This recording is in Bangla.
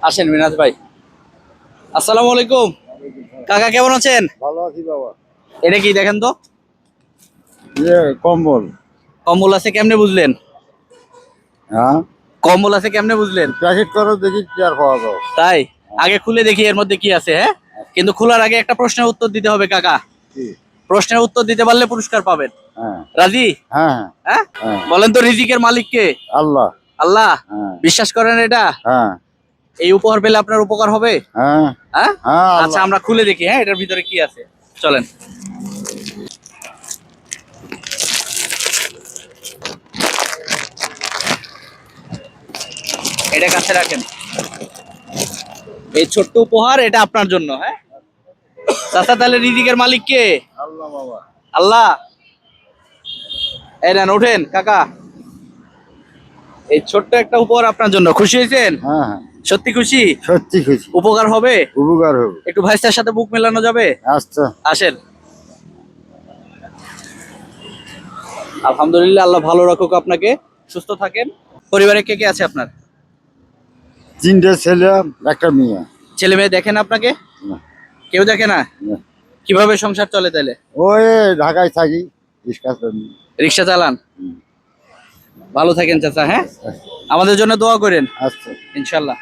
আসেন মিনাজ ভাই। আসসালামু আলাইকুম কাকা, কেমন আছেন? ভালো আছি বাবা। এটা কি দেখেন তো? কম্বল। কম্বল আছে কেমনে বুঝলেন? হ্যাঁ, কম্বল আছে কেমনে বুঝলেন? প্যাকেট করো দেখি কি আর পাওয়া যাবে। তাই আগে খুলে দেখি এর মধ্যে কি আছে। হ্যাঁ, কিন্তু খোলার আগে একটা প্রশ্নের উত্তর দিতে হবে কাকা। কি? প্রশ্নের উত্তর দিতে পারলে পুরস্কার পাবেন। হ্যাঁ রাজি? হ্যাঁ হ্যাঁ হ্যাঁ, হ্যাঁ। বলেন তো রিজিকের মালিক কে? আল্লাহ। আল্লাহ। হ্যাঁ বিশ্বাস করেন এটা? হ্যাঁ এই উপহার পেলে আপনার উপকার হবে? হ্যাঁ হ্যাঁ। হ্যাঁ আচ্ছা, আল্লাহ। আমরা খুলে দেখি হ্যাঁ এটার ভিতরে কি আছে। চলেন। এটা কাছে রাখেন। এই ছোট্ট উপহার এটা আপনার জন্য। হ্যাঁ চাচা, তাহলে রিজিকের মালিক কে? আল্লাহ বাবা। আল্লাহ। এই নেন, ওঠেন কাকা। এই ছোট্ট একটা উপহার আপনার জন্য। খুশি হয়েছেন? হ্যাঁ হ্যাঁ, সত্যি খুশি? সত্যি খুশি। উপকার হবে? উপকার হবে। একটু ভাইস্তার সাথে বুক মেলানো যাবে? আচ্ছা। আসেন। আলহামদুলিল্লাহ, আল্লাহ ভালো রাখুক আপনাকে, সুস্থ থাকেন। পরিবারে কে কে আছে আপনার? 3টে ছেলে, একটা মেয়ে। ছেলে মেয়ে দেখেন আপনাকে? না, কেউ দেখে না? না। কিভাবে সংসার চলে তাহলে? ওই ঢাকায় থাকি, রিক্সা চালি। রিক্সা চালান? হুম। ভালো থাকেন চাচা। হ্যাঁ, আমাদের জন্য দোয়া করেন আচ্ছা। ইনশাল্লাহ।